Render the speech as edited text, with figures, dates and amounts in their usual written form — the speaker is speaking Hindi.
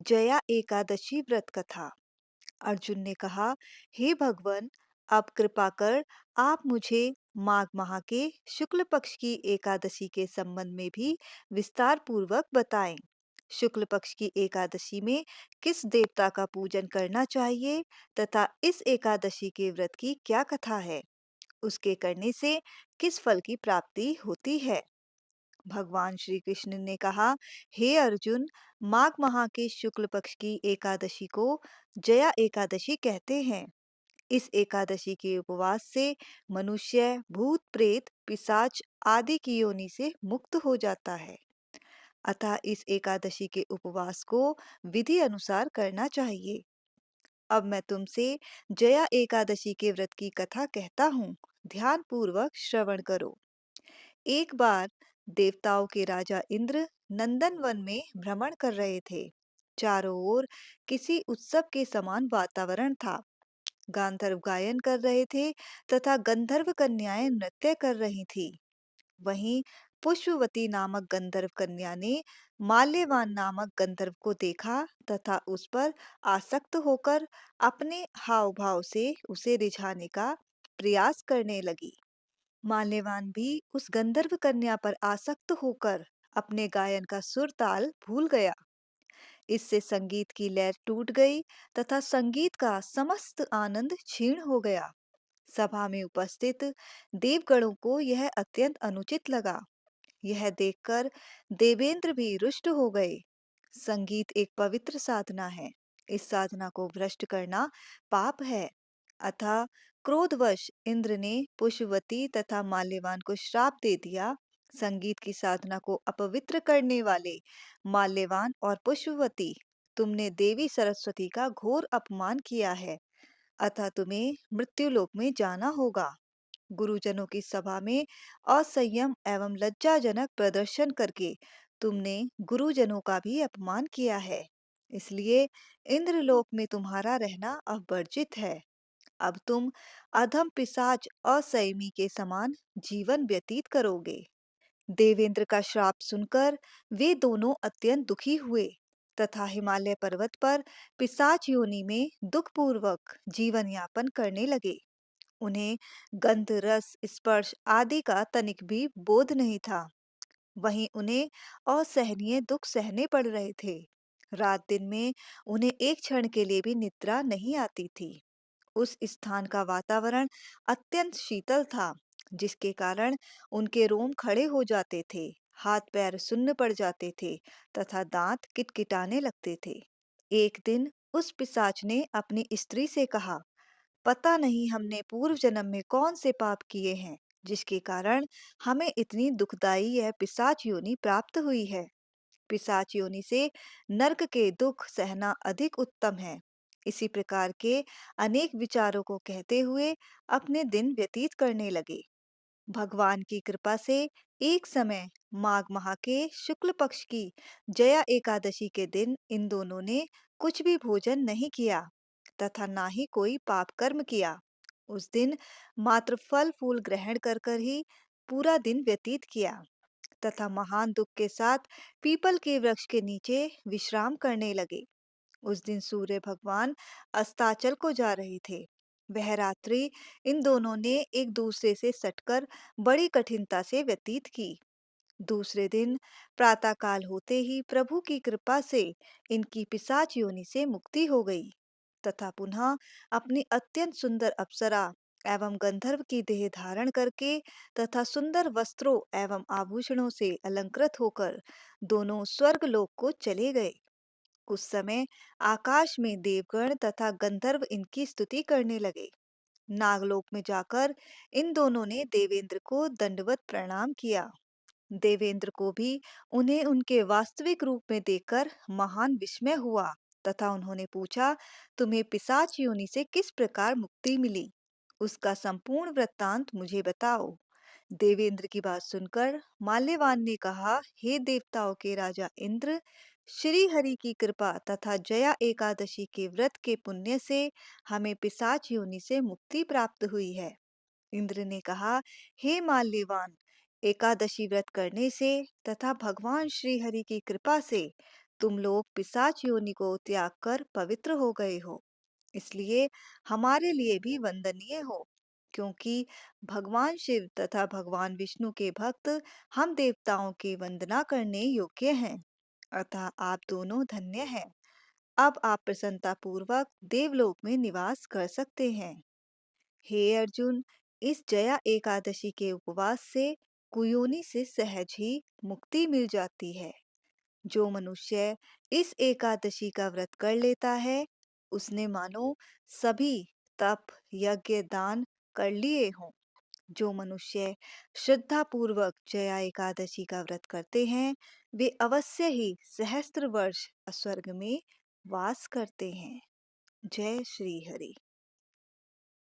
जया एकादशी व्रत कथा। अर्जुन ने कहा, हे भगवान, अब कृपा कर आप मुझे माघ माह के शुक्ल पक्ष की एकादशी के संबंध में भी विस्तार पूर्वक बताएं। शुक्ल पक्ष की एकादशी में किस देवता का पूजन करना चाहिए तथा इस एकादशी के व्रत की क्या कथा है, उसके करने से किस फल की प्राप्ति होती है। भगवान श्री कृष्ण ने कहा, हे अर्जुन, माघ माह के शुक्ल पक्ष की एकादशी को जया एकादशी कहते हैं। इस एकादशी के उपवास से मनुष्य भूत प्रेत पिशाच आदि की योनि से मुक्त हो जाता है। अतः इस एकादशी के उपवास को विधि अनुसार करना चाहिए। अब मैं तुमसे जया एकादशी के व्रत की कथा कहता हूँ, ध्यान पूर्वक श्रवण करो। एक बार देवताओं के राजा इंद्र नंदन वन में भ्रमण कर रहे थे। चारों ओर किसी उत्सव के समान वातावरण था। गांधर्व गायन कर रहे थे तथा गंधर्व कन्याएं नृत्य कर रही थी। वहीं पुष्पवती नामक गंधर्व कन्या ने माल्यवान नामक गंधर्व को देखा तथा उस पर आसक्त होकर अपने हाव भाव से उसे रिझाने का प्रयास करने लगी। माल्यवान भी उस गंधर्व कन्या पर आसक्त होकर अपने गायन का सुर ताल भूल गया। इससे संगीत की लय टूट गई तथा संगीत का समस्त आनंद क्षीण हो गया। सभा में उपस्थित देवगणों को यह अत्यंत अनुचित लगा। यह देखकर देवेंद्र भी रुष्ट हो गए। संगीत एक पवित्र साधना है। इस साधना को भ्रष्ट करना पाप है। अतः क्रोधवश इंद्र ने पुष्पवती तथा माल्यवान को श्राप दे दिया। संगीत की साधना को अपवित्र करने वाले माल्यवान और पुष्पवती, तुमने देवी सरस्वती का घोर अपमान किया है। अतः तुम्हें मृत्युलोक में जाना होगा। गुरुजनों की सभा में असंयम एवं लज्जाजनक प्रदर्शन करके तुमने गुरुजनों का भी अपमान किया है। इसलिए इंद्रलोक में तुम्हारा रहना अब वर्जित है। अब तुम अधम पिशाच असंयमी के समान जीवन व्यतीत करोगे। देवेंद्र का श्राप सुनकर वे दोनों अत्यंत दुखी हुए तथा हिमालय पर्वत पर पिशाच योनि में दुखपूर्वक जीवन यापन करने लगे। उन्हें गंध रस स्पर्श आदि का तनिक भी बोध नहीं था। वहीं उन्हें असहनीय दुख सहने पड़ रहे थे। रात दिन में उन्हें एक क्षण के लिए भी निद्रा नहीं आती थी। उस स्थान का वातावरण अत्यंत शीतल था, जिसके कारण उनके रोम खड़े हो जाते थे, हाथ पैर सुन्न पड़ जाते थे तथा दांत किटकिटाने लगते थे। एक दिन उस पिशाच ने अपनी स्त्री से कहा, पता नहीं हमने पूर्व जन्म में कौन से पाप किए हैं, जिसके कारण हमें इतनी दुखदाई यह पिशाच योनि प्राप्त हुई है। पिशाच योनि से नरक के दुख सहना अधिक उत्तम है। इसी प्रकार के अनेक विचारों को कहते हुए अपने दिन व्यतीत करने लगे। भगवान की कृपा से एक समय माघ माह के शुक्ल पक्ष की जया एकादशी के दिन इन दोनों ने कुछ भी भोजन नहीं किया तथा ना ही कोई पाप कर्म किया। उस दिन मात्र फल फूल ग्रहण कर कर ही पूरा दिन व्यतीत किया तथा महान दुख के साथ पीपल के वृक्ष के नीचे विश्राम करने लगे। उस दिन सूर्य भगवान अस्ताचल को जा रहे थे। वह रात्रि इन दोनों ने एक दूसरे से सटकर बड़ी कठिनता से व्यतीत की। दूसरे दिन प्रातःकाल होते ही प्रभु की कृपा से इनकी पिशाच योनि से मुक्ति हो गई तथा पुनः अपनी अत्यंत सुंदर अप्सरा एवं गंधर्व की देह धारण करके तथा सुंदर वस्त्रों एवं आभूषणों से अलंकृत होकर दोनों स्वर्ग लोक को चले गए। कुछ समय आकाश में देवगण तथा गंधर्व इनकी स्तुति करने लगे। नागलोक में जाकर इन दोनों ने देवेंद्र को दंडवत प्रणाम किया। देवेंद्र को भी उन्हें उनके वास्तविक रूप में देखकर महान विस्मय हुआ तथा उन्होंने पूछा, तुम्हें पिशाच योनि से किस प्रकार मुक्ति मिली? उसका संपूर्ण वृत्तांत मुझे बताओ। देवेंद्र की बात सुनकर माल्यवान ने कहा, हे देवताओं के राजा इंद्र, श्री हरि की कृपा तथा जया एकादशी के व्रत के पुण्य से हमें पिशाच योनि से मुक्ति प्राप्त हुई है। इंद्र ने कहा, हे माल्यवान, एकादशी व्रत करने से तथा भगवान श्री हरि की कृपा से तुम लोग पिशाच योनि को त्याग कर पवित्र हो गए हो, इसलिए हमारे लिए भी वंदनीय हो, क्योंकि भगवान शिव तथा भगवान विष्णु के भक्त हम देवताओं की वंदना करने योग्य हैं। अतः आप दोनों धन्य हैं। अब आप प्रसन्नता पूर्वक देवलोक में निवास कर सकते हैं। हे अर्जुन, इस जया एकादशी के उपवास से कुयोनि से सहज ही मुक्ति मिल जाती है। जो मनुष्य इस एकादशी का व्रत कर लेता है, उसने मानो सभी तप, यज्ञ, दान कर लिए हों। जो मनुष्य श्रद्धा पूर्वक जया एकादशी का व्रत करते हैं, वे अवश्य ही सहस्त्र वर्ष स्वर्ग में वास करते हैं। जय श्री हरि।